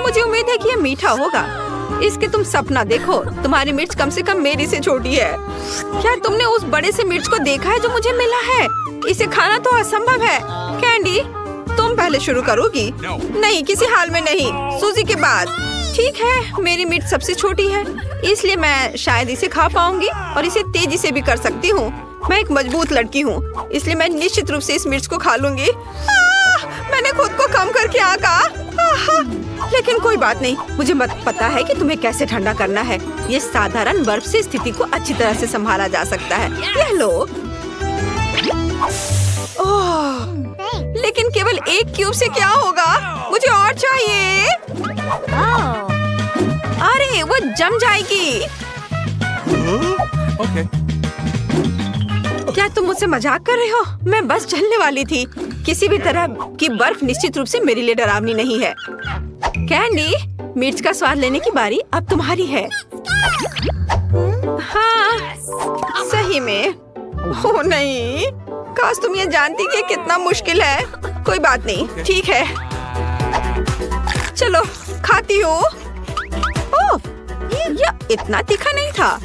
मुझे उम्मीद है कि ये मीठा होगा। इसके तुम सपना देखो, तुम्हारी मिर्च कम से कम मेरी से छोटी है। क्या तुमने उस बड़े से मिर्च को देखा है जो मुझे मिला है? इसे खाना तो असंभव है। कैंडी, तुम पहले शुरू करोगी? नहीं, किसी हाल में नहीं। सूजी के बाद। ठीक है, मेरी मिर्च सबसे छोटी है, इसलिए मैं शायद इसे खा पाऊंगी और इसे तेजी से भी कर सकती हूँ। मैं एक मजबूत लड़की हूँ, इसलिए मैं निश्चित रूप से इस मिर्च को खा लूंगी। मैंने खुद को कम करके कहा। लेकिन कोई बात नहीं, मुझे पता है कि तुम्हें कैसे ठंडा करना है। ये साधारण बर्फ से स्थिति को अच्छी तरह से संभाला जा सकता है। यह लो। ओह, लेकिन केवल एक क्यूब से क्या होगा? मुझे और चाहिए। अरे वो जम जाएगी। Okay. क्या तुम मुझसे मजाक कर रहे हो? मैं बस चलने वाली थी। किसी भी तरह की बर्फ निश्चित रूप से मेरे लिए डरावनी नहीं है। कैंडी, मिर्च का स्वाद लेने की बारी अब तुम्हारी है। हाँ, सही में। ओह नहीं, काश तुम ये जानती कि कितना मुश्किल है। कोई बात नहीं, ठीक है। चलो, खाती हूँ। ओह, यह इतना तीखा नहीं था।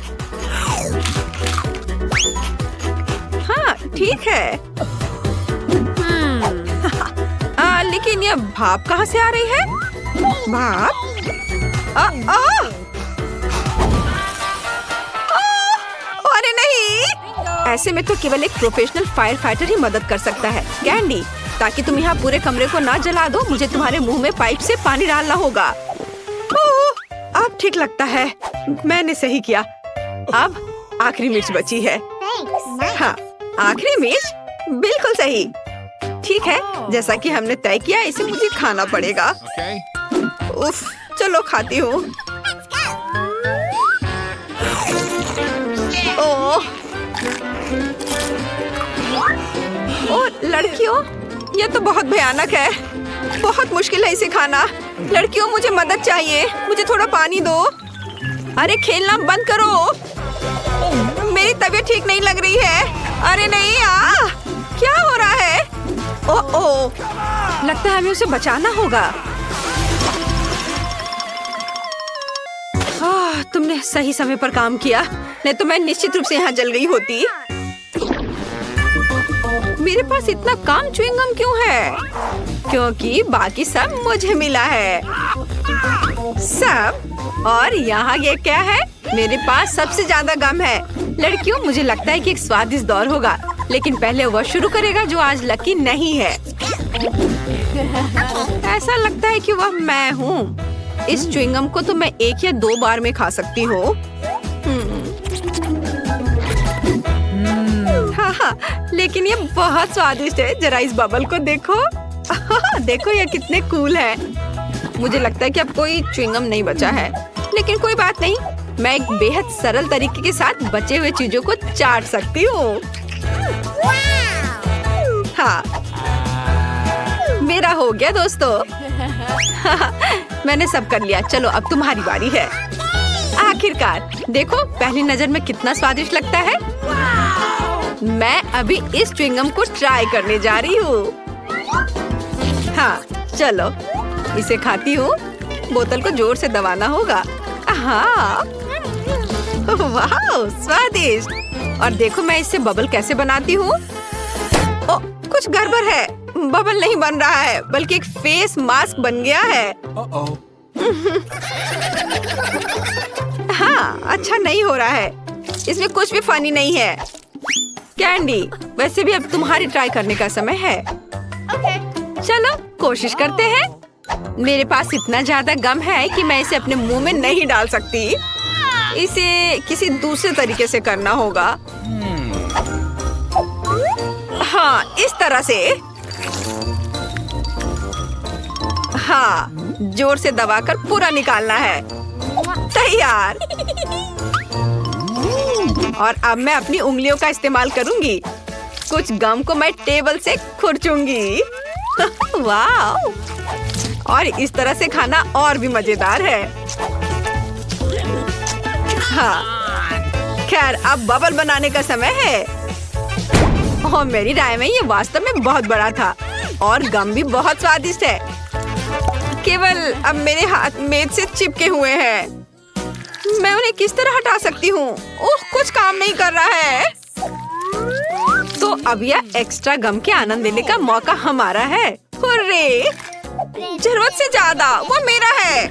हाँ, ठीक है। लेकिन यह भाप कहाँ से आ रही है? भाप? अरे नहीं! ऐसे में तो केवल एक प्रोफेशनल फायर फाइटर ही मदद कर सकता है। कैंडी, ताकि तुम यहाँ पूरे कमरे को ना जला दो, मुझे तुम्हारे मुंह में पाइप से पानी डालना होगा। अब ठीक लगता है, मैंने सही किया। अब आखिरी मिर्च बची है। हाँ, आखिरी मिर्च? बिल्कुल सही। ठीक है, जैसा कि हमने तय किया, इसे मुझे खाना पड़ेगा। उफ, चलो खाती हूँ। ओह, लड़कियों, यह तो बहुत भयानक है। बहुत मुश्किल है इसे खाना। लड़कियों, मुझे मदद चाहिए। मुझे थोड़ा पानी दो। अरे खेलना बंद करो। मेरी तबीयत ठीक नहीं लग रही है। अरे नहीं, क्या हो रहा है? ओह, लगता है हमें उसे बचाना होगा। तुमने सही समय पर काम किया, नहीं तो मैं निश्चित रूप से यहाँ जल गई होती। मेरे पास इतना कम च्युइंगम क्यों है? क्योंकि बाकी सब मुझे मिला है। सब? और यहाँ ये क्या है? मेरे पास सबसे ज्यादा गम है। लड़कियों, मुझे लगता है कि एक स्वादिष्ट दौर होगा, लेकिन पहले वह शुरू करेगा जो आज लकी नहीं है। ऐसा लगता है कि वह मैं हूँ। इस च्युइंगम को तो मैं 1 या 2 बार में खा सकती हूँ। हाँ, लेकिन ये बहुत स्वादिष्ट है। जरा इस बबल को देखो। देखो ये कितने कूल है। मुझे लगता है कि अब कोई च्युइंगम नहीं बचा है, लेकिन कोई बात नहीं, मैं एक बेहद सरल तरीके के साथ बचे हुए चीजों को चाट सकती हूँ। हाँ, मेरा हो गया दोस्तों। मैंने सब कर लिया। चलो, अब तुम्हारी बारी है। आखिरकार, देखो पहली नजर में कितना स्वादिष्ट लगता है। मैं अभी इस च्युइंगम को ट्राई करने जा रही हूँ। हाँ, चलो इसे खाती हूँ। बोतल को जोर से दबाना होगा। हाँ, वाह, स्वादिष्ट। और देखो मैं इससे बबल कैसे बनाती हूँ। ओ, कुछ गड़बड़ है। बबल नहीं बन रहा है, बल्कि एक फेस मास्क बन गया है। हाँ, अच्छा नहीं हो रहा है। इसमें कुछ भी फनी नहीं है। कैंडी, वैसे भी अब तुम्हारी ट्राई करने का समय है। चलो कोशिश करते हैं। मेरे पास इतना ज्यादा गम है कि मैं इसे अपने मुंह में नहीं डाल सकती। इसे किसी दूसरे तरीके से करना होगा। हाँ, इस तरह से। हाँ, जोर से दबाकर पूरा निकालना है। तैयार। और अब मैं अपनी उंगलियों का इस्तेमाल करूंगी। कुछ गम को मैं टेबल से खुरचूंगी। वाह! और इस तरह से खाना और भी मजेदार है। हाँ, खैर अब बबल बनाने का समय है। और मेरी राय में ये वास्तव में बहुत बड़ा था और गम भी बहुत स्वादिष्ट है। केवल अब मेरे हाथ मेज से चिपके हुए हैं। मैं उन्हें किस तरह हटा सकती हूँ? ओह, कुछ काम नहीं कर रहा है। तो अब यह एक्स्ट्रा गम के आनंद लेने का मौका हमारा है। हुर्रे! जरूरत से ज्यादा, वो मेरा है।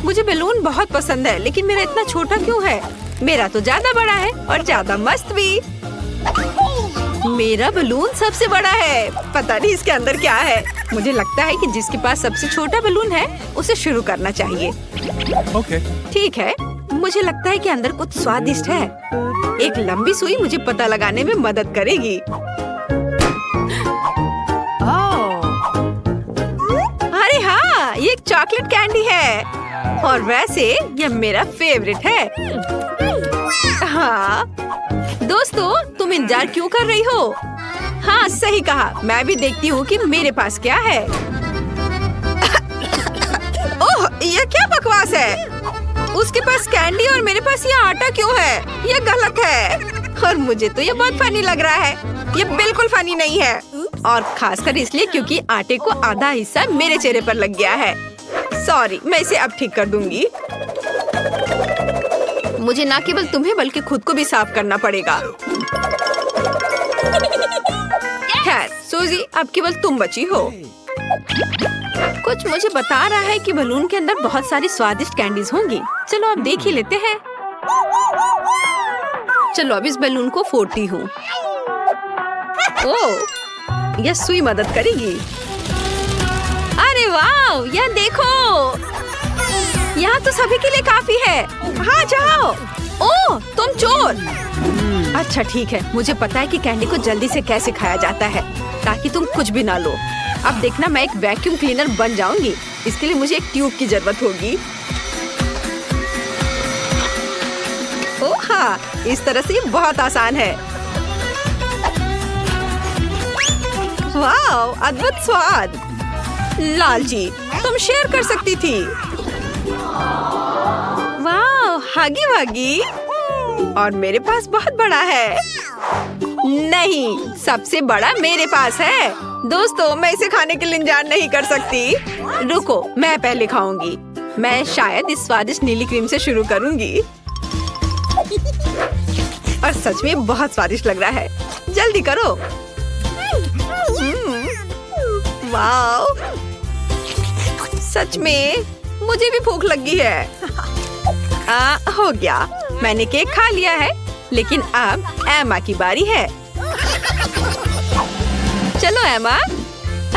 मुझे बैलून बहुत पसंद है, लेकिन मेरा इतना छोटा क्यों है? मेरा तो ज्यादा बड़ा है और ज्यादा मस्त भी। मेरा बैलून सबसे बड़ा है। पता नहीं इसके अंदर क्या है। मुझे लगता है कि जिसके पास सबसे छोटा बैलून है उसे शुरू करना चाहिए। ठीक है, मुझे लगता है कि अंदर कुछ स्वादिष्ट है। एक लंबी सुई मुझे पता लगाने में मदद करेगी। अरे हाँ, ये एक चॉकलेट कैंडी है और वैसे यह मेरा फेवरेट है। हाँ दोस्तों, तुम इंतजार क्यों कर रही हो? हाँ सही कहा, मैं भी देखती हूँ कि मेरे पास क्या है। ओह, यह क्या बकवास है? उसके पास कैंडी और मेरे पास ये आटा क्यों है? यह गलत है और मुझे तो ये बहुत फनी लग रहा है। ये बिल्कुल फनी नहीं है, और खासकर इसलिए क्योंकि आटे को आधा हिस्सा मेरे चेहरे पर लग गया है। सॉरी, मैं इसे अब ठीक कर दूंगी। मुझे ना केवल तुम्हें बल्कि खुद को भी साफ करना पड़ेगा। खैर सूजी, अब केवल तुम बची हो। कुछ मुझे बता रहा है कि बैलून के अंदर बहुत सारी स्वादिष्ट कैंडीज होंगी। चलो अब देख ही लेते हैं। चलो अब इस बैलून को फोड़ती हूँ। ओह, यह सुई मदद करेगी। अरे वाह, यह देखो, यहाँ तो सभी के लिए काफी है। हाँ जाओ। ओह, तुम चोर। अच्छा ठीक है, मुझे पता है कि कैंडी को जल्दी से कैसे खाया जाता है ताकि तुम कुछ भी ना लो। अब देखना, मैं एक वैक्यूम क्लीनर बन जाऊंगी। इसके लिए मुझे एक ट्यूब की जरूरत होगी। ओह हाँ, इस तरह से ये बहुत आसान है। वाह, अद्भुत स्वाद। लालची, तुम शेयर कर सकती थी। वाह, हागी वागी। और मेरे पास बहुत बड़ा है। नहीं, सबसे बड़ा मेरे पास है। दोस्तों, मैं इसे खाने के लिए इंतजार नहीं कर सकती। रुको, मैं पहले खाऊंगी। मैं शायद इस स्वादिष्ट नीली क्रीम से शुरू करूंगी। और सच में बहुत स्वादिष्ट लग रहा है। जल्दी करो। वाह, सच में मुझे भी भूख लगी है। हो गया, मैंने केक खा लिया है, लेकिन अब एमा की बारी है। चलो एमा।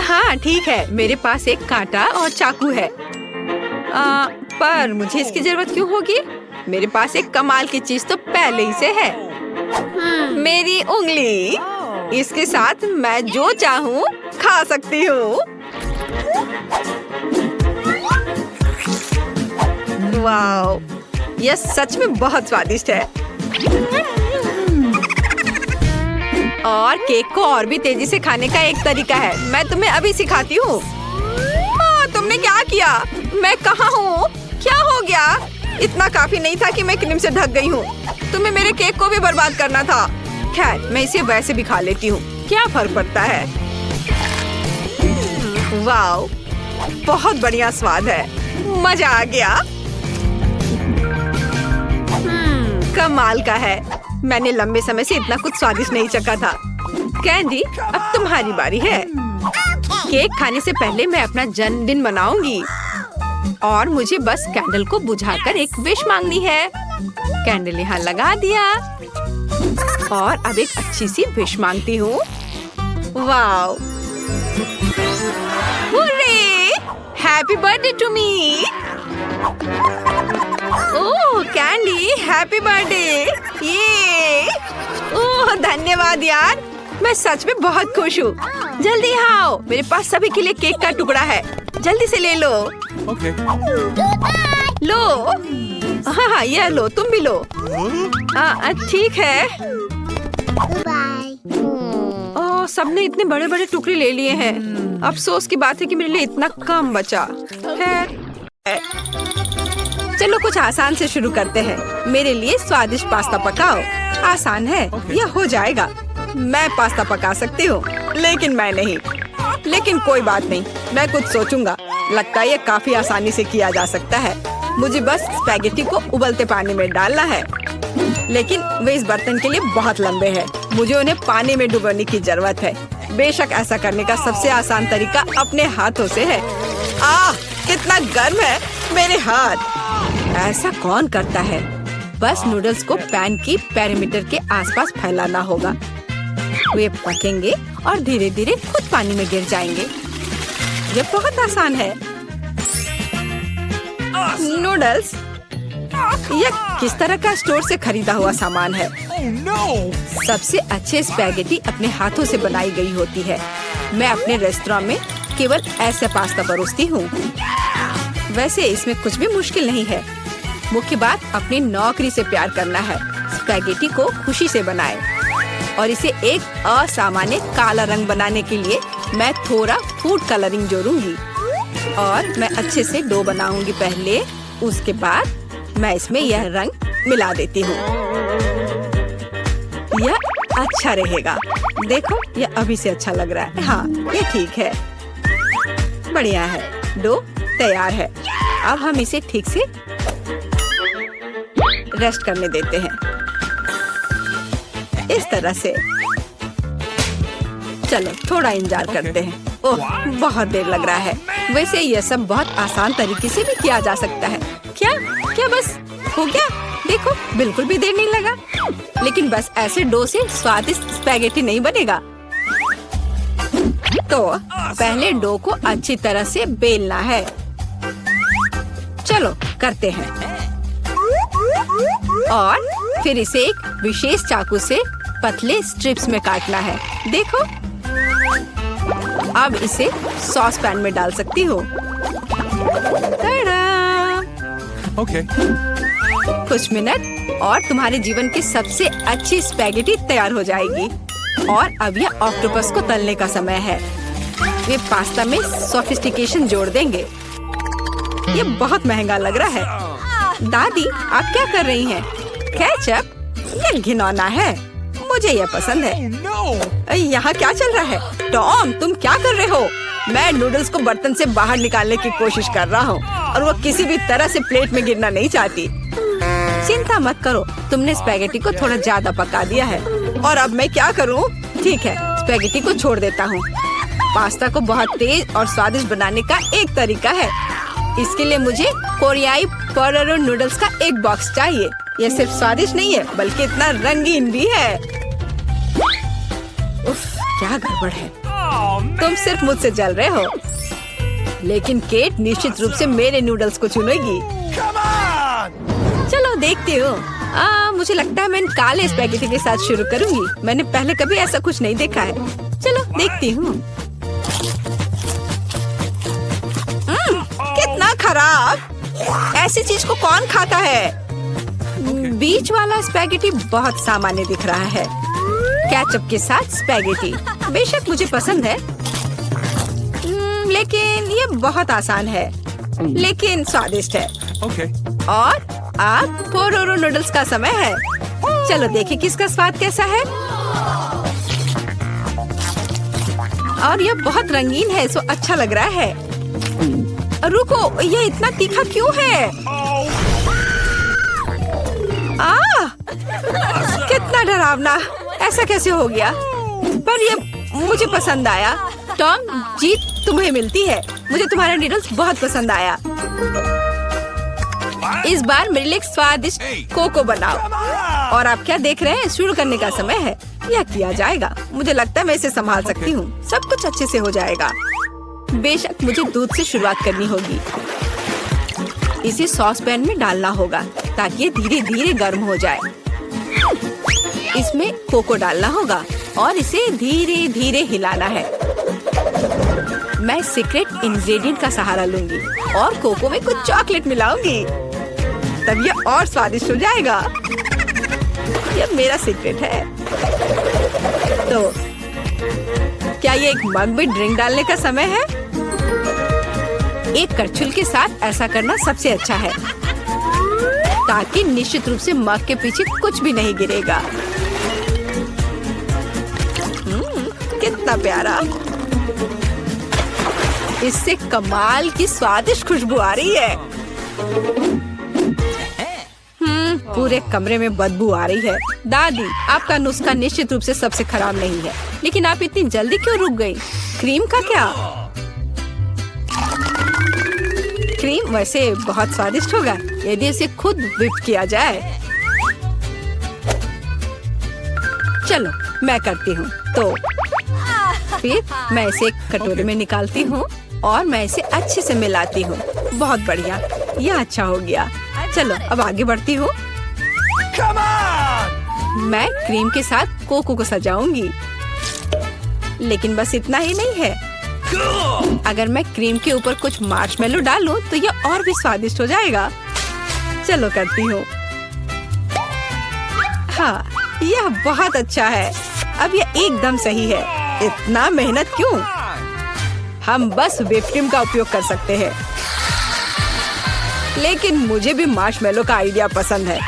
हाँ ठीक है, मेरे पास एक कांटा और चाकू है। पर मुझे इसकी जरूरत क्यों होगी? मेरे पास एक कमाल की चीज तो पहले ही से है। मेरी उंगली। इसके साथ मैं जो चाहूँ खा सकती हूँ। वाओ, यह सच में बहुत स्वादिष्ट है। और केक को और भी तेजी से खाने का एक तरीका है। मैं तुम्हें अभी सिखाती हूँ। तुमने क्या किया? मैं कहाँ हूँ? क्या हो गया? इतना काफी नहीं था कि मैं क्रीम से ढक गई हूँ। तुम्हें मेरे केक को भी बर्बाद करना था। खैर, मैं इसे वैसे भी खा लेती हूँ, क्या फर्क पड़ता है। वाओ, बहुत बढ़िया स्वाद है। मजा आ गया। कमाल का है। मैंने लंबे समय से इतना कुछ स्वादिष्ट नहीं चखा था। कैंडी, अब तुम्हारी बारी है। केक खाने से पहले मैं अपना जन्मदिन मनाऊंगी और मुझे बस कैंडल को बुझाकर एक विश मांगनी है। कैंडल यहाँ लगा दिया और अब एक अच्छी सी विश मांगती हूँ। Wow, hurray! Happy birthday to me. Oh candy, happy birthday. ये ओह धन्यवाद यार, मैं सच में बहुत खुश हूँ। जल्दी आओ, मेरे पास सभी के लिए केक का टुकड़ा है। जल्दी से ले लो। लो। हाँ, यह लो, तुम भी लो। ठीक है। ओह, सबने इतने बड़े बड़े टुकड़े ले लिए हैं। अफसोस की बात है कि मेरे लिए इतना कम बचा है। चलो कुछ आसान से शुरू करते हैं। मेरे लिए स्वादिष्ट पास्ता पकाओ। आसान है, यह हो जाएगा। मैं पास्ता पका सकती हूँ, लेकिन मैं नहीं। लेकिन कोई बात नहीं, मैं कुछ सोचूंगा। लगता है ये काफी आसानी से किया जा सकता है। मुझे बस स्पैगेटी को उबलते पानी में डालना है, लेकिन वे इस बर्तन के लिए बहुत लंबे हैं। मुझे उन्हें पानी में डुबोने की जरूरत है। बेशक ऐसा करने का सबसे आसान तरीका अपने हाथों से है। कितना गर्म है मेरे हाथ। ऐसा कौन करता है? बस नूडल्स को पैन की पेरीमीटर के आसपास फैलाना होगा। वे पकेंगे और धीरे धीरे खुद पानी में गिर जाएंगे। ये बहुत आसान है। नूडल्स यह किस तरह का स्टोर से खरीदा हुआ सामान है। सबसे अच्छे स्पैगेटी अपने हाथों से बनाई गई होती है। मैं अपने रेस्टोरेंट में केवल ऐसे पास्ता परोसती हूँ। वैसे इसमें कुछ भी मुश्किल नहीं है। मुख्य बात अपनी नौकरी से प्यार करना है। स्पैगेटी को खुशी से बनाएं और इसे एक असामान्य काला रंग बनाने के लिए मैं थोड़ा फूड कलरिंग जोड़ूंगी और मैं अच्छे से डो बनाऊंगी पहले। उसके बाद मैं इसमें यह रंग मिला देती हूँ। यह अच्छा रहेगा। देखो यह अभी से अच्छा लग रहा है। हाँ ये ठीक है, बढ़िया है। डो तैयार है। अब हम इसे ठीक से रेस्ट करने देते हैं इस तरह से। चलो थोड़ा इंतजार करते हैं। ओह बहुत देर लग रहा है। वैसे यह सब बहुत आसान तरीके से भी किया जा सकता है। क्या बस हो गया? देखो बिल्कुल भी देर नहीं लगा। लेकिन बस ऐसे डो से स्वादिष्ट स्पैगेटी नहीं बनेगा। तो पहले डो को अच्छी तरह से बेलना है। चलो करते हैं। और फिर इसे एक विशेष चाकू से पतले स्ट्रिप्स में काटना है। देखो अब इसे सॉस पैन में डाल सकती हूँ। Okay. कुछ मिनट और तुम्हारे जीवन की सबसे अच्छी स्पैगेटी तैयार हो जाएगी। और अब यह ऑक्टोपस को तलने का समय है। वे पास्ता में सोफिस्टिकेशन जोड़ देंगे। ये बहुत महंगा लग रहा है। दादी आप क्या कर रही हैं? केचप? ये घिनौना है। मुझे यह पसंद है। यहाँ क्या चल रहा है? टॉम तुम क्या कर रहे हो? मैं नूडल्स को बर्तन से बाहर निकालने की कोशिश कर रहा हूँ और वो किसी भी तरह से प्लेट में गिरना नहीं चाहती। चिंता मत करो, तुमने स्पैगेटी को थोड़ा ज्यादा पका दिया है। और अब मैं क्या करूँ? ठीक है स्पैगेटी को छोड़ देता हूँ। पास्ता को बहुत तेज और स्वादिष्ट बनाने का एक तरीका है। इसके लिए मुझे कोरियाई पोटेटो नूडल्स का एक बॉक्स चाहिए। यह सिर्फ स्वादिष्ट नहीं है बल्कि इतना रंगीन भी है। उफ, क्या गड़बड़ है। तुम सिर्फ मुझसे जल रहे हो। लेकिन केट निश्चित रूप से मेरे नूडल्स को चुनेगी। चलो देखती हूँ। मुझे लगता है मैं इन काले स्पैगेटी के साथ शुरू करूँगी। मैंने पहले कभी ऐसा कुछ नहीं देखा है। चलो देखती हूँ। कितना खराब। ऐसी चीज को कौन खाता है? बीच वाला स्पैगेटी बहुत सामान्य दिख रहा है। केचप के साथ स्पैगेटी बेशक मुझे पसंद है, लेकिन ये बहुत आसान है लेकिन स्वादिष्ट है। और अब पोटेटो नूडल्स का समय है। चलो देखें किसका स्वाद कैसा है। और यह बहुत रंगीन है, सो अच्छा लग रहा है। रुको, ये इतना तीखा क्यों है? कितना डरावना। ऐसा कैसे हो गया? पर ये मुझे पसंद आया। टॉम, जीत तुम्हें मिलती है। मुझे तुम्हारा नूडल्स बहुत पसंद आया। इस बार मेरे लिए स्वादिष्ट कोको बनाओ। और आप क्या देख रहे हैं? शुरू करने का समय है। यह किया जाएगा। मुझे लगता है मैं इसे संभाल सकती हूँ। सब कुछ अच्छे से हो जाएगा। बेशक मुझे दूध से शुरुआत करनी होगी। इसे सॉस पैन में डालना होगा ताकि ये धीरे धीरे गर्म हो जाए। इसमें कोको डालना होगा और इसे धीरे धीरे हिलाना है। मैं सीक्रेट इंग्रेडिएंट का सहारा लूंगी और कोको में कुछ चॉकलेट मिलाऊंगी, तब यह और स्वादिष्ट हो जाएगा। यह मेरा सीक्रेट है। तो क्या ये एक मग में ड्रिंक डालने का समय है? एक करछुल के साथ ऐसा करना सबसे अच्छा है ताकि निश्चित रूप से मग के पीछे कुछ भी नहीं गिरेगा। कितना प्यारा। इससे कमाल की स्वादिष्ट खुशबू आ रही है। पूरे कमरे में बदबू आ रही है। दादी, आपका नुस्खा निश्चित रूप से सबसे खराब नहीं है, लेकिन आप इतनी जल्दी क्यों रुक गई? क्रीम का क्या? क्रीम वैसे बहुत स्वादिष्ट होगा यदि इसे खुद व्हिप किया जाए। चलो मैं करती हूँ। तो फिर मैं इसे एक कटोरे में निकालती हूँ और मैं इसे अच्छे से मिलाती हूँ। बहुत बढ़िया, यह अच्छा हो गया। चलो अब आगे बढ़ती हूँ। मैं क्रीम के साथ कोको को सजाऊंगी, लेकिन बस इतना ही नहीं है। अगर मैं क्रीम के ऊपर कुछ मार्शमेलो डालूं तो यह और भी स्वादिष्ट हो जाएगा। चलो करती हूँ। हाँ, यह बहुत अच्छा है। अब यह एकदम सही है। इतना मेहनत क्यों? हम बस व्हिप क्रीम का उपयोग कर सकते हैं। लेकिन मुझे भी मार्शमेलो का आइडिया पसंद है,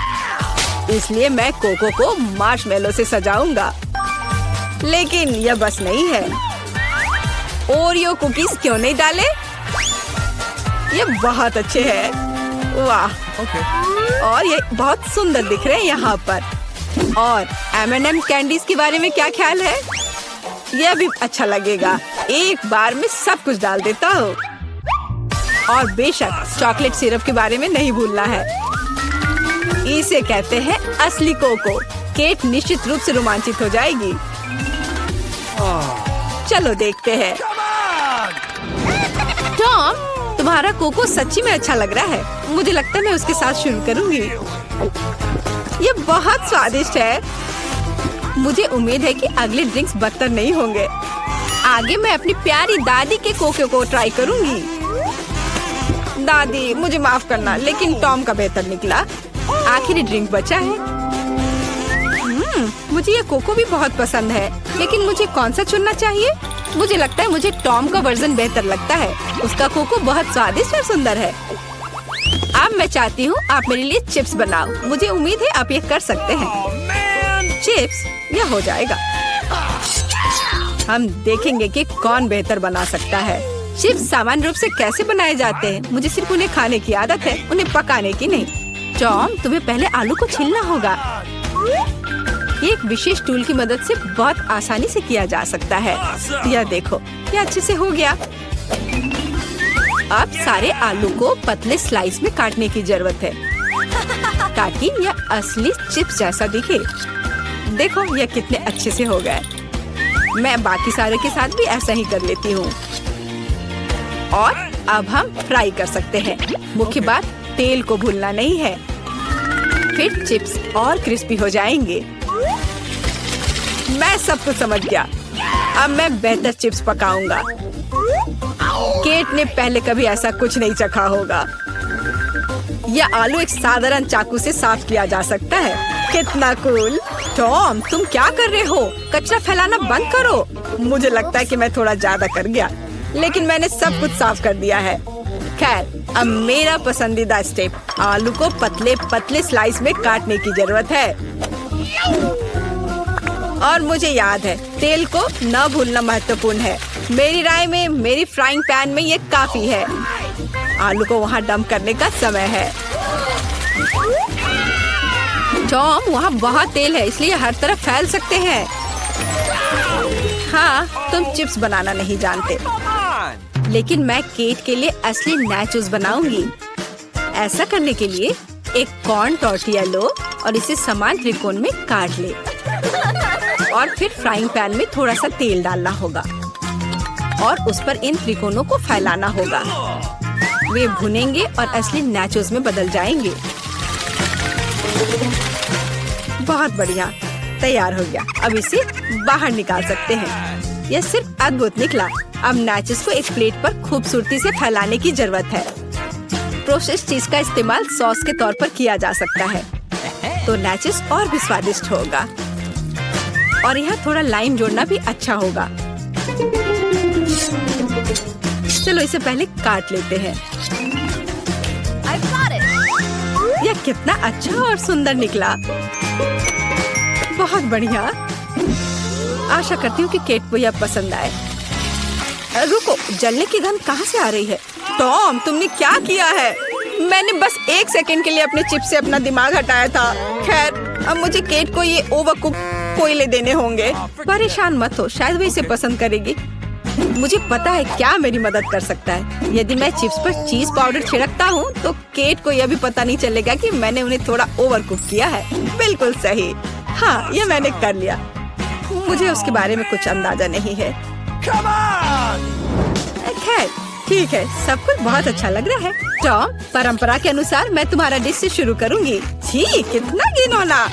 इसलिए मैं कोको को मार्शमेलो से सजाऊंगा। लेकिन यह बस नहीं है। ओरियो कुकीज क्यों नहीं डाले? ये बहुत अच्छे हैं। वाह, और ये बहुत सुंदर दिख रहे हैं यहाँ पर। और M&M कैंडीज के बारे में क्या ख्याल है? यह भी अच्छा लगेगा। एक बार में सब कुछ डाल देता हूँ। और बेशक चॉकलेट सिरप के बारे में नहीं भूलना है। इसे कहते हैं असली कोको। केट निश्चित रूप से रोमांचित हो जाएगी। चलो देखते हैं। टॉम, तुम्हारा कोको सच्ची में अच्छा लग रहा है। मुझे लगता है मैं उसके साथ शुरू करूंगी। ये बहुत स्वादिष्ट है। मुझे उम्मीद है कि अगले ड्रिंक्स बदतर नहीं होंगे। आगे मैं अपनी प्यारी दादी के कोको को ट्राई करूंगी। दादी, मुझे माफ करना, लेकिन टॉम का बेहतर निकला। आखिरी ड्रिंक बचा है। मुझे ये कोको भी बहुत पसंद है, लेकिन मुझे कौन सा चुनना चाहिए? मुझे लगता है मुझे टॉम का वर्जन बेहतर लगता है। उसका कोको बहुत स्वादिष्ट और सुंदर है। अब मैं चाहती हूँ आप मेरे लिए चिप्स बनाओ। मुझे उम्मीद है आप ये कर सकते हैं। चिप्स, यह हो जाएगा। हम देखेंगे कि कौन बेहतर बना सकता है। चिप्स सामान्य रूप से कैसे बनाए जाते हैं? मुझे सिर्फ उन्हें खाने की आदत है, उन्हें पकाने की नहीं। टॉम, तुम्हें पहले आलू को छीलना होगा। ये एक विशेष टूल की मदद से बहुत आसानी से किया जा सकता है। यह देखो, यह अच्छे से हो गया। अब सारे आलू को पतले स्लाइस में काटने की जरूरत है, ताकि यह असली चिप्स जैसा दिखे। देखो यह कितने अच्छे से हो गए। मैं बाकी सारे के साथ भी ऐसा ही कर लेती हूँ। और अब हम फ्राई कर सकते हैं। मुख्य बात, तेल को भूलना नहीं है। फिर चिप्स और क्रिस्पी हो जाएंगे। मैं सब कुछ समझ गया। अब मैं बेहतर चिप्स पकाऊंगा। केट ने पहले कभी ऐसा कुछ नहीं चखा होगा। यह आलू एक साधारण चाकू से साफ किया जा सकता है। कितना कूल। टॉम, तुम क्या कर रहे हो? कचरा फैलाना बंद करो। मुझे लगता है कि मैं थोड़ा ज्यादा कर गया, लेकिन मैंने सब कुछ साफ कर दिया है। खैर, अब मेरा पसंदीदा स्टेप, आलू को पतले पतले स्लाइस में काटने की जरूरत है। और मुझे याद है, तेल को न भूलना महत्वपूर्ण है। मेरी राय में मेरी फ्राइंग पैन में ये काफी है। आलू को वहाँ डंप करने का समय है। टॉम, वहाँ बहुत तेल है, इसलिए हर तरफ फैल सकते हैं। हाँ, तुम चिप्स बनाना नहीं जानते, लेकिन मैं केट के लिए असली नाचोस बनाऊंगी। ऐसा करने के लिए एक कॉर्न टॉर्टिया लो और इसे समान त्रिकोण में काट ले। और फिर फ्राइंग पैन में थोड़ा सा तेल डालना होगा और उस पर इन त्रिकोणों को फैलाना होगा। वे भुनेंगे और असली नाचोस में बदल जाएंगे। बहुत बढ़िया, तैयार हो गया। अब इसे बाहर निकाल सकते हैं। यह सिर्फ अद्भुत निकला। अब नाचोस को एक प्लेट पर खूबसूरती से फैलाने की जरूरत है। प्रोसेस्ड चीज का इस्तेमाल सॉस के तौर पर किया जा सकता है, तो नाचोस और भी स्वादिष्ट होगा। और यहाँ थोड़ा लाइम जोड़ना भी अच्छा होगा। चलो इसे पहले काट लेते हैं। यह कितना अच्छा और सुंदर निकला। बहुत बढ़िया। आशा करती हूँ कि केट को यह पसंद आए। रुको, जलने की गंध कहाँ से आ रही है? टॉम, तुमने क्या किया है? मैंने बस 1 सेकंड के लिए अपने चिप से अपना दिमाग हटाया था। खैर, अब मुझे केट को ये ओवरकुक कोयले देने होंगे। परेशान मत हो, शायद वो इसे पसंद करेगी। मुझे पता है क्या मेरी मदद कर सकता है। यदि मैं चिप्स पर चीज पाउडर छिड़कता हूँ तो केट को यह भी पता नहीं चलेगा कि मैंने उन्हें थोड़ा ओवरकुक किया है। बिल्कुल सही। हाँ, ये मैंने कर लिया। मुझे उसके बारे में कुछ अंदाजा नहीं है। खैर, ठीक है, सब कुछ बहुत अच्छा लग रहा है। टॉम, परंपरा के अनुसार मैं तुम्हारा डिश से शुरू करूंगी। छी, कितना घिनौना!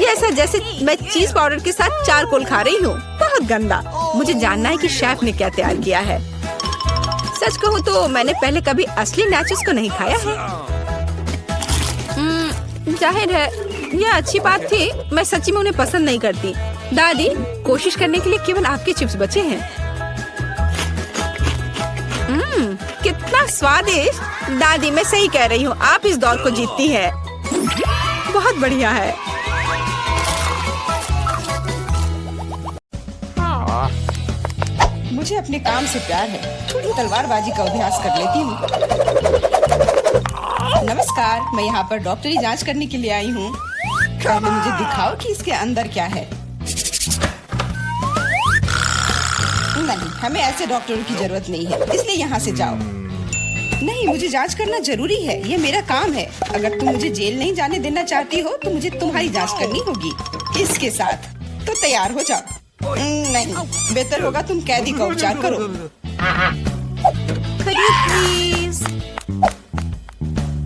ये ऐसा जैसे मैं चीज पाउडर के साथ चारकोल खा रही हूँ। बहुत गंदा। मुझे जानना है कि शेफ ने क्या तैयार किया है। सच कहूँ तो मैंने पहले कभी असली नाचोस को नहीं खाया है। जाहिर है, यह अच्छी बात थी। मैं सच्ची में उन्हें पसंद नहीं करती। दादी, कोशिश करने के लिए केवल आपके चिप्स बचे हैं। कितना स्वादिष्ट! दादी, मैं सही कह रही हूँ, आप इस दौर को जीतती है। बहुत बढ़िया है। मुझे अपने काम से प्यार है। थोड़ी तलवारबाजी का अभ्यास कर लेती हूँ। नमस्कार, मैं यहाँ पर डॉक्टरी जांच करने के लिए आई हूँ। पहले मुझे दिखाओ कि इसके अंदर क्या है। नहीं, हमें ऐसे डॉक्टरों की जरूरत नहीं है, इसलिए यहाँ से जाओ। नहीं, मुझे जांच करना जरूरी है, ये मेरा काम है। अगर तुम मुझे जेल नहीं जाने देना चाहती हो तो मुझे तुम्हारी जांच करनी होगी इसके साथ। तो तैयार हो जाओ। नहीं, बेहतर होगा तुम कैदी का उपचार करो। प्लीज।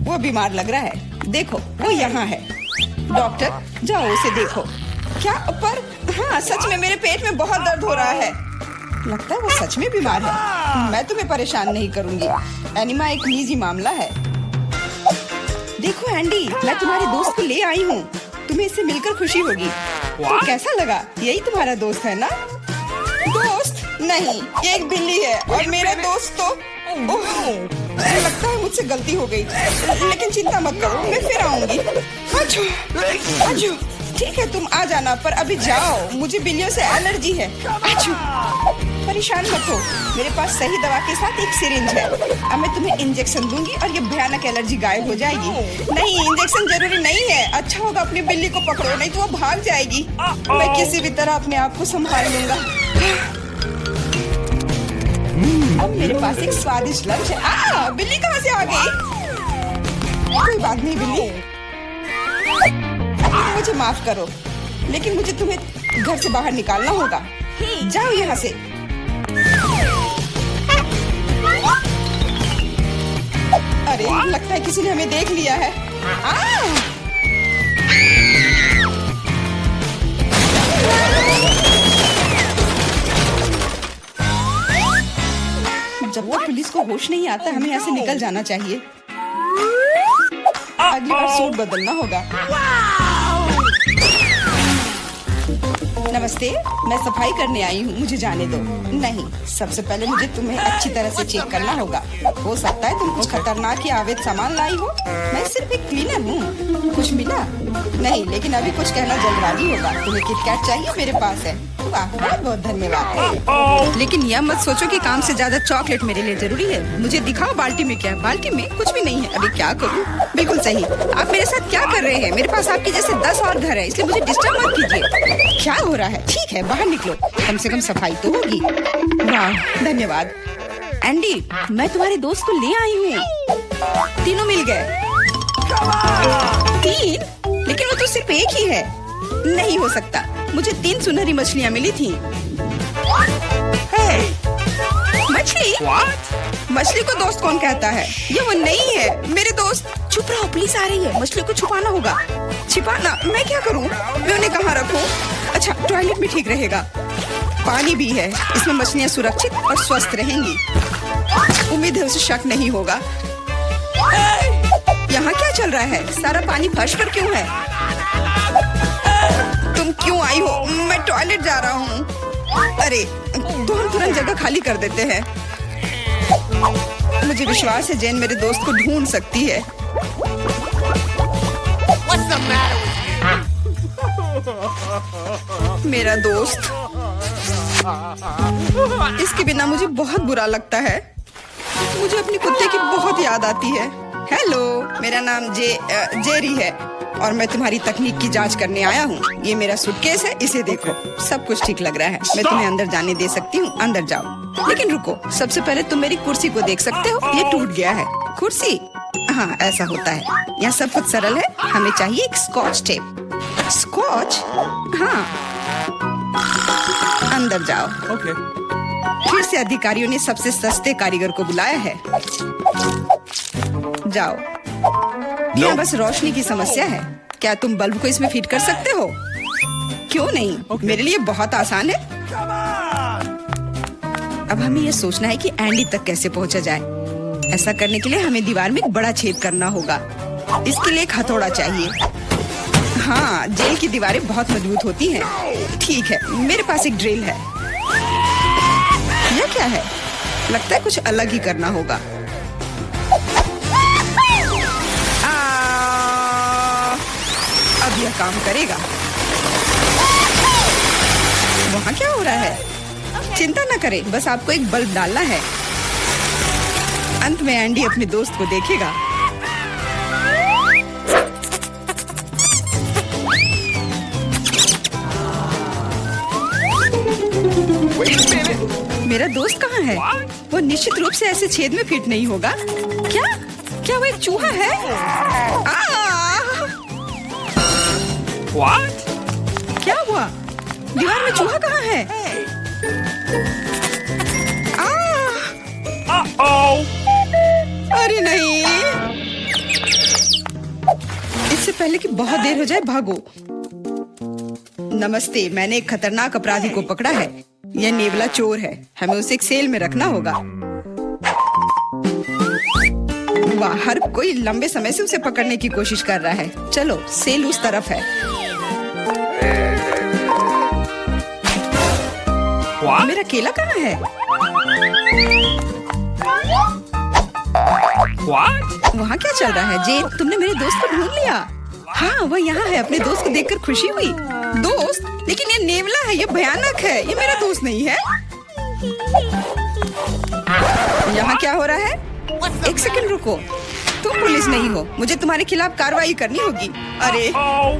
वो बीमार लग रहा है। देखो, वो यहाँ है। डॉक्टर, जाओ उसे देखो। क्या? पर हाँ, सच में मेरे पेट में बहुत दर्द हो रहा है। लगता है वो सच में बीमार है। मैं तुम्हें परेशान नहीं करूंगी। एनिमा एक निजी मामला है। देखो एंडी, मैं तुम्हारे दोस्त को ले आई हूँ। तुम्हें इससे मिलकर खुशी होगी। तो कैसा लगा? यही तुम्हारा दोस्त है ना? दोस्त नहीं, ये एक बिल्ली है और मेरा दोस्त तो ओह, लगता है मुझसे गलती हो गई। लेकिन चिंता मत करो, मैं फिर आऊंगी। आजो, आजो। ठीक है, तुम आ जाना, पर अभी जाओ। मुझे बिल्लियों से एलर्जी है। आजो। परेशान मत हो, मेरे पास सही दवा के साथ एक सिरिंज है। अब मैं तुम्हें इंजेक्शन दूंगी और ये भयानक एलर्जी गायब हो जाएगी। नहीं, इंजेक्शन जरूरी नहीं है। अच्छा होगा अपनी बिल्ली को पकड़ो, नहीं तो वो भाग जाएगी। मैं किसी भी तरह अपने आप को संभाल लूंगा। अब मेरे पास एक स्वादिष्ट लंच है। बिल्ली कहाँ से आ गई? कोई बात नहीं बिल्ली, मुझे माफ करो, लेकिन मुझे तुम्हें घर से बाहर निकालना होगा। जाओ यहाँ से। अरे, लगता है किसी ने हमें देख लिया है। जब तक पुलिस को होश नहीं आता, हमें यहाँ से निकल जाना चाहिए। अगली बार सूट बदलना होगा। नमस्ते, मैं सफाई करने आई हूँ, मुझे जाने दो। नहीं, सबसे पहले मुझे तुम्हें अच्छी तरह से चेक करना होगा। हो सकता है तुम कुछ खतरनाक या अवैध सामान लाई हो। मैं सिर्फ एक क्लीनर हूँ। कुछ मिला? नहीं, लेकिन अभी कुछ कहना जल्दबाजी होगा। तुम्हें किटकैट चाहिए? मेरे पास है। वाह, बहुत बहुत धन्यवाद। लेकिन यह मत सोचो कि काम से ज्यादा चॉकलेट मेरे लिए जरूरी है। मुझे दिखाओ बाल्टी में क्या है। बाल्टी में कुछ भी नहीं है। अभी क्या करूँ? बिल्कुल सही। आप मेरे साथ क्या कर रहे हैं? मेरे पास आपके जैसे 10 और घर है, इसलिए मुझे डिस्टर्ब मत कीजिए। क्या हो रहा है? ठीक है, बाहर निकलो, कम से कम सफाई तो होगी। वाह, धन्यवाद। एंडी, मैं तुम्हारे दोस्त को ले आई हूँ। तीनों मिल गए। 3? लेकिन वो तो सिर्फ एक ही है। नहीं हो सकता, मुझे 3 सुनहरी मछलियाँ मिली थी। मछली? मछली को दोस्त कौन कहता है? ये वो नहीं है मेरे दोस्त। चुप रहो, पुलिस आ रही है। मछली को छुपाना होगा। छिपाना? मैं क्या करूँ? मैं उन्हें कहाँ रखूँ? अच्छा, टॉयलेट में ठीक रहेगा। पानी भी है, इसमें मछलियाँ सुरक्षित और स्वस्थ रहेंगी। उम्मीद है उसे शक नहीं होगा। यहाँ क्या चल रहा है? सारा पानी फर्श पर क्यों है? तुम क्यों आई हो? मैं टॉयलेट जा रहा हूँ। अरे, तो हम तुरंत जगह खाली कर देते हैं। मुझे विश्वास है जेन मेरे दोस्त को ढूंढ सकती है। मेरा दोस्त। इसके बिना मुझे बहुत बुरा लगता है। मुझे अपनी कुत्ते की बहुत याद आती है। हेलो, मेरा नाम जेरी है और मैं तुम्हारी तकनीक की जांच करने आया हूँ। ये मेरा सूटकेस है, इसे देखो। सब कुछ ठीक लग रहा है। मैं तुम्हें अंदर जाने दे सकती हूँ, अंदर जाओ। लेकिन रुको, सबसे पहले तुम मेरी कुर्सी को देख सकते हो, ये टूट गया है। कुर्सी? हाँ, ऐसा होता है। यहाँ सब कुछ सरल है। हमें चाहिए एक स्कॉच टेप। स्कॉच? हाँ, अंदर जाओ। Okay. फिर से अधिकारियों ने सबसे सस्ते कारीगर को बुलाया है। जाओ। यह बस रोशनी की समस्या है। क्या तुम बल्ब को इसमें फिट कर सकते हो? क्यों नहीं? मेरे लिए बहुत आसान है। अब हमें यह सोचना है कि एंडी तक कैसे पहुंचा जाए। ऐसा करने के लिए हमें दीवार में एक बड़ा छेद करना होगा। इसके लिए एक हथौड़ा चाहिए। हाँ, जेल की दीवारें बहुत मजबूत होती हैं। ठीक है, मेरे पास एक ड्रिल है। यह क्या है? लगता है कुछ अलग ही करना होगा। अब यह काम करेगा। वहाँ क्या हो रहा है? चिंता न करें, बस आपको एक बल्ब डालना है। अंत में एंडी अपने दोस्त को देखेगा। मेरा दोस्त कहाँ है? वो निश्चित रूप से ऐसे छेद में फिट नहीं होगा। क्या? क्या वो एक चूहा है? What? क्या हुआ? दीवार में चूहा कहाँ है? Uh-oh! अरे नहीं! इससे पहले कि बहुत देर हो जाए, भागो। नमस्ते, मैंने एक खतरनाक अपराधी को पकड़ा है। यह नेवला चोर है। हमें उसे एक सेल में रखना होगा। वाह, हर कोई लंबे समय से उसे पकड़ने की कोशिश कर रहा है। चलो, सेल उस तरफ है। What? मेरा केला कहाँ है? What? वहाँ क्या चल रहा है? जेन, तुमने मेरे दोस्त को ढूंढ लिया? हाँ, वह यहाँ है। अपने दोस्त को देखकर खुशी हुई। दोस्त? लेकिन ये नेवला है, ये भयानक है। ये मेरा दोस्त नहीं है। यहाँ क्या हो रहा है? एक सेकंड रुको। तुम पुलिस नहीं हो। मुझे तुम्हारे खिलाफ कार्रवाई करनी होगी। अरे, Oh!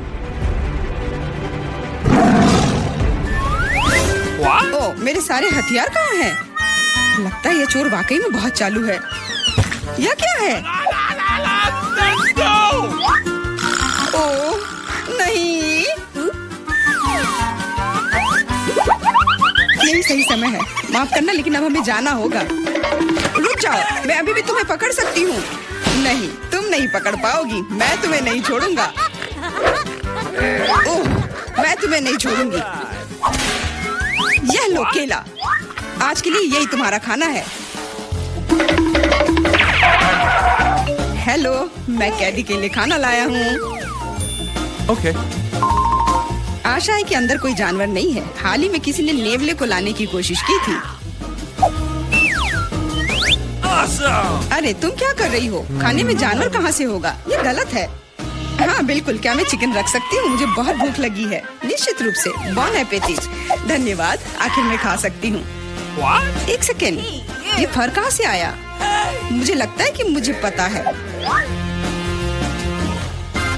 What? ओ, मेरे सारे हथियार कहाँ हैं? लगता है ये चोर वाकई में बहुत चालू है। यह क्या है? Let's go! ओ, नहीं। यही सही समय है। माफ करना, लेकिन अब हमें जाना होगा। रुक जाओ, मैं अभी भी तुम्हें पकड़ सकती हूँ। नहीं, तुम नहीं पकड़ पाओगी। मैं तुम्हें नहीं छोड़ूंगा। ओह, मैं तुम्हें नहीं छोड़ूंगी। यह लो केला। आज के लिए यही तुम्हारा खाना है। हेलो, मैं कैदी के लिए खाना लाया हूँ। Okay. आशा है कि अंदर कोई जानवर नहीं है। हाल ही में किसी ने नेवले को लाने की कोशिश की थी। Awesome! अरे, तुम क्या कर रही हो? खाने में जानवर कहाँ से होगा? ये गलत है। हाँ बिल्कुल, क्या मैं चिकन रख सकती हूँ? मुझे बहुत भूख लगी है। निश्चित रूप से। बॉन एपेटिट। धन्यवाद, आखिर मैं खा सकती हूँ। What? एक सेकेंड, ये फर कहाँ से आया? मुझे लगता है कि मुझे पता है।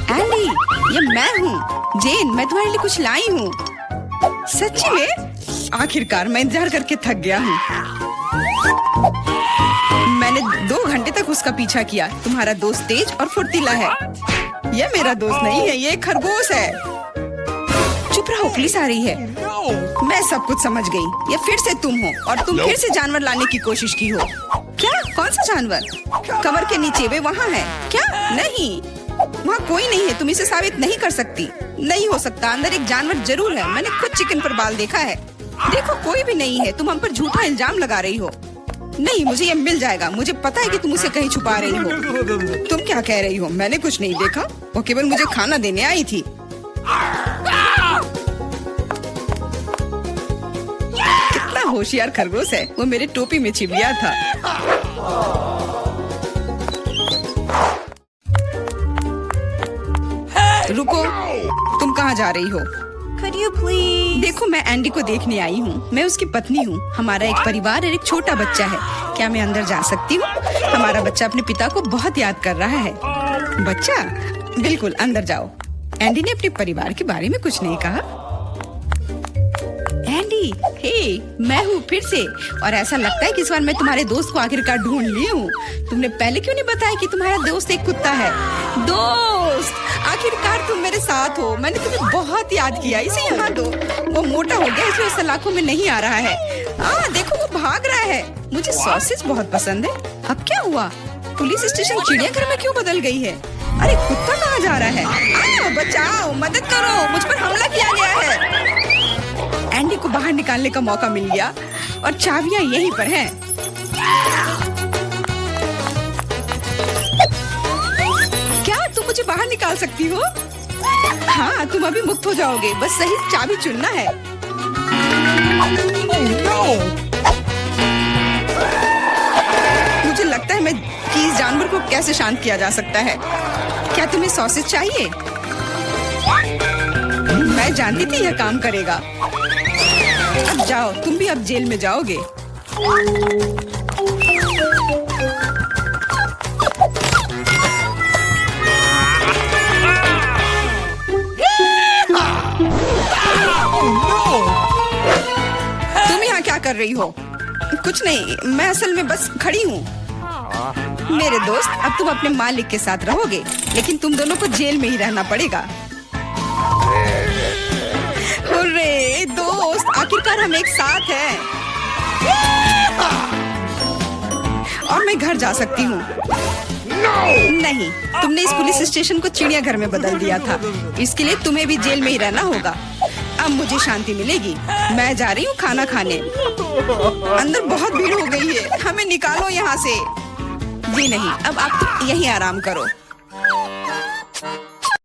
एंडी, ये मैं हूँ। जेन, मैं तुम्हारे लिए कुछ लाई हूँ। सच्ची में? आखिरकार, मैं इंतजार करके थक गया हूँ। मैंने 2 घंटे तक उसका पीछा किया। तुम्हारा दोस्त तेज और फुर्तीला है। यह मेरा दोस्त नहीं है, ये एक खरगोश है। चुप रहो, पुलिस आ रही है। No! मैं सब कुछ समझ गई। ये फिर से तुम हो और तुम फिर से जानवर लाने की कोशिश की हो। क्या? कौन सा जानवर? कमर के नीचे वे वहाँ है। क्या? नहीं, वहाँ कोई नहीं है। तुम इसे साबित नहीं कर सकती। नहीं हो सकता, अंदर एक जानवर जरूर है। मैंने खुद चिकन पर बाल देखा है। देखो, कोई भी नहीं है। तुम हम पर झूठा इल्जाम लगा रही हो। नहीं, मुझे ये मिल जाएगा। मुझे पता है कि तुम उसे कहीं छुपा रही हो। तुम क्या कह रही हो? मैंने कुछ नहीं देखा। वो केवल मुझे खाना देने आई थी। कितना होशियार खरगोश है। वो मेरे टोपी में छिप गया था। रुको, तुम कहाँ जा रही हो? could you please? देखो, मैं एंडी को देखने आई हूँ। मैं उसकी पत्नी हूँ। हमारा एक परिवार और एक छोटा बच्चा है। क्या मैं अंदर जा सकती हूँ? हमारा बच्चा अपने पिता को बहुत याद कर रहा है। बच्चा, बिल्कुल अंदर जाओ। एंडी ने अपने परिवार के बारे में कुछ नहीं कहा। एंडी, हे, मैं हूँ फिर से। और ऐसा लगता है कि इस बार मैं तुम्हारे दोस्त को आखिरकार ढूंढ ली हूँ। तुमने पहले क्यों नहीं बताया कि तुम्हारा दोस्त एक कुत्ता है? दोस्त, आखिरकार तुम मेरे साथ हो। मैंने तुम्हें बहुत याद किया। इसे यहाँ दो। वो मोटा हो गया, इसलिए सलाखों में नहीं आ रहा है। देखो, वो भाग रहा है। मुझे सॉसेज बहुत पसंद है। अब क्या हुआ? पुलिस स्टेशन चिड़ियाघर में क्यों बदल गई है? अरे, कुत्ता कहाँ जा रहा है? बचाओ, मदद करो, मुझ पर हमला किया गया है। एंडी को बाहर निकालने का मौका मिल गया और चाबियां यहीं पर हैं। क्या तुम मुझे बाहर निकाल सकती हो? हाँ, तुम अभी मुक्त हो जाओगे। बस सही चाबी चुनना है। मुझे लगता है कि इस जानवर को कैसे शांत किया जा सकता है। क्या तुम्हें सॉसेज चाहिए? मैं जानती थी यह काम करेगा। अब जाओ, तुम भी अब जेल में जाओगे। तुम यहाँ क्या कर रही हो? कुछ नहीं, मैं असल में बस खड़ी हूँ। मेरे दोस्त, अब तुम अपने मालिक के साथ रहोगे, लेकिन तुम दोनों को जेल में ही रहना पड़ेगा। हुर्रे, दोस्त, आखिरकार हम एक साथ हैं। और मैं घर जा सकती हूँ। नहीं, तुमने इस पुलिस स्टेशन को चिड़ियाघर में बदल दिया था। इसके लिए तुम्हें भी जेल में ही रहना होगा। अब मुझे शांति मिलेगी। मैं जा रही हूँ खाना खाने। अंदर बहुत भीड़ हो गई है। हमें निकालो यहाँ से। जी नहीं, अब आप तो यहीं आराम करो।